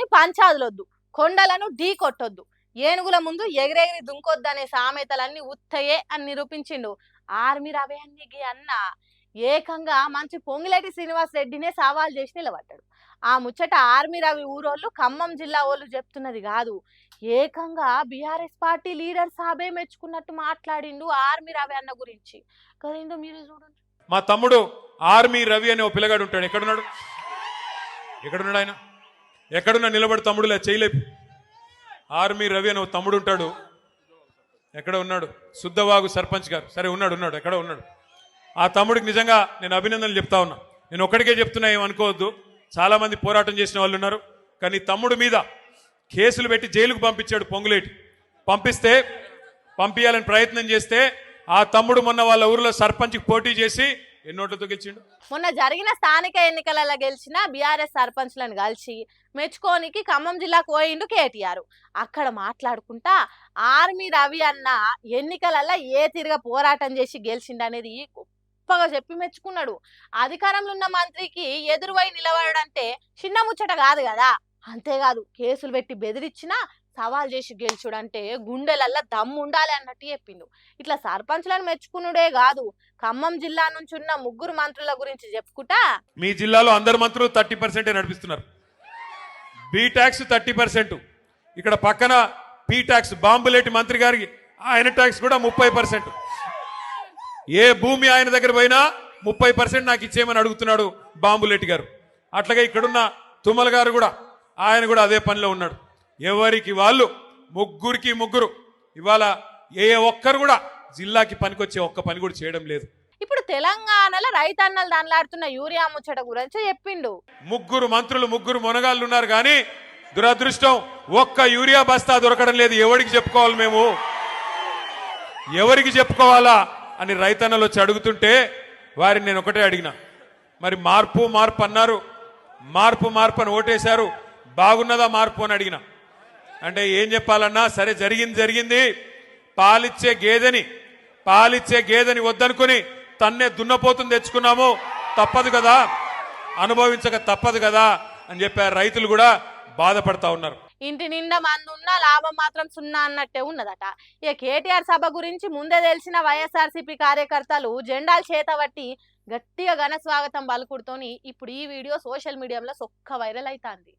తోని పంచాదులొద్దు, కొండలను ఢీ కొట్టొద్దు, ఏనుగుల ముందు ఎగిరెగిరి దుంకొద్దనే సామెతలన్నీ ఉత్తయే అని నిరూపించిండు ఆర్మీ రవి అన్న. ఏకంగా మంచి పొంగిలేటి శ్రీనివాస్ రెడ్డినే సవాల్ చేసి నిలబడ్డాడు. ఆ ముచ్చట ఆర్మీ రవి ఊరోళ్ళు ఖమ్మం జిల్లా వాళ్ళు చెప్తున్నది కాదు, ఏకంగా బీఆర్ఎస్ పార్టీ లీడర్ సాబే మెచ్చుకున్నట్టు మాట్లాడిండు ఆర్మీ రవి అన్న గురించి. కదేంటో మీరు చూడండి. మా తమ్ముడు ఆర్మీ రవి అనే ఓ పిల్లగాడు ఉంటాడు. ఎక్కడున్నాడు ఆయన? ఎక్కడున్నా నిలబడి తమ్ముడులే చేయలేపు. ఆర్మీ రవి అని ఓ తమ్ముడు ఉంటాడు. ఎక్కడ ఉన్నాడు? శుద్ధవాగు సర్పంచ్ గారు. సరే ఉన్నాడు, ఎక్కడ ఉన్నాడు? ఆ తమ్ముడికి నిజంగా నేను అభినందనలు చెప్తా ఉన్నా. నేను ఒక్కడికే చెప్తున్నా, ఏమనుకోవద్దు, చాలా మంది పోరాటం చేసిన వాళ్ళు ఉన్నారు. కానీ తమ్ముడు మీద కేసులు పెట్టి జైలుకు పంపించాడు పొంగులేటి. పంపించాలని ప్రయత్నం చేస్తే ఆ తమ్ముడు మొన్న వాళ్ళ ఊరిలో సర్పంచ్కి పోటీ చేసి ఎన్నోట్లతో గెలిచిండు. మొన్న జరిగిన స్థానిక ఎన్నికలలో గెలిచిన బీఆర్ఎస్ సర్పంచ్లను కలిసి మెచ్చుకోనికి ఖమ్మం జిల్లాకు పోయిండు కేటీఆర్. అక్కడ మాట్లాడుకుంటా ఆర్మీ రవి అన్న ఎన్నికలలో ఏ తిరిగా పోరాటం చేసి గెలిచిండనేది గొప్పగా చెప్పి మెచ్చుకున్నాడు. అధికారంలో ఉన్న మంత్రికి ఎదురువై నిలబడంటే చిన్న ముచ్చట కాదు కదా. అంతేకాదు, కేసులు పెట్టి బెదిరించినా సవాల్ చేసి గెలుచుడంటే గుండెలల్లా దమ్ము ఉండాలి అన్నట్టు చెప్పిండు. ఇట్లా సర్పంచ్లను మెచ్చుకునుడే కాదు, ఖమ్మం జిల్లా నుంచి ఉన్న 3 మంత్రుల గురించి చెప్పుకుంటా, మీ జిల్లాలో అందరు మంత్రులు 30% నడిపిస్తున్నారు. బి ట్యాక్స్ 30%. ఇక్కడ పక్కన పి ట్యాక్స్ బాంబులేటి మంత్రి గారికి ఆయన ట్యాక్స్ కూడా 30%. ఏ భూమి ఆయన దగ్గర పోయినా 30% నాకు ఇచ్చేయమని అడుగుతున్నాడు బాంబులేటి గారు. అట్లాగే ఇక్కడున్న తుమ్మల గారు కూడా, ఆయన కూడా అదే పనిలో ఉన్నాడు. ఎవరికి వాళ్ళు ముగ్గురు ఇవాళ ఏ ఒక్కరు కూడా జిల్లాకి పనికొచ్చే ఒక్క పని కూడా చేయడం లేదు. ఇప్పుడు తెలంగాణలో రైతన్నలు దానిలాడుతున్న యూరియా ముచ్చట గురించి చెప్పిండు. 3 మంత్రులు 3 మొనగాళ్ళు ఉన్నారు, కానీ దురదృష్టం ఒక్క యూరియా బస్తా దొరకడం లేదు. ఎవరికి చెప్పుకోవాలి మేము? ఎవరికి చెప్పుకోవాలా అని రైతన్నలు వచ్చి అడుగుతుంటే వారిని నేను ఒకటే అడిగిన, మరి మార్పు అన్నారు, మార్పు అని ఓటేశారు, బాగున్నదా మార్పు అని అడిగిన. అంటే ఏం చెప్పాలన్నా, సరే జరిగింది, పాలిచ్చే గేదెని వద్దనుకుని తన్నే దున్నపోతుని తెచ్చుకున్నాము, తప్పదు కదా, అనుభవించక తప్పదు కదా అని చెప్పారు. రైతులు కూడా బాధపడతా ఉన్నారు. ఇంటి నిండా మంది ఉన్నా లాభం మాత్రం సున్నా అన్నట్టే ఉన్నదట. ఇక కేటీఆర్ సభ గురించి ముందే తెలిసిన వైఎస్ఆర్సీపీ కార్యకర్తలు జెండాలు చేతబట్టి గట్టిగా ఘన స్వాగతం పలుకుడుతోని ఇప్పుడు ఈ వీడియో సోషల్ మీడియాలో సొక్క వైరల్ అవుతుంది.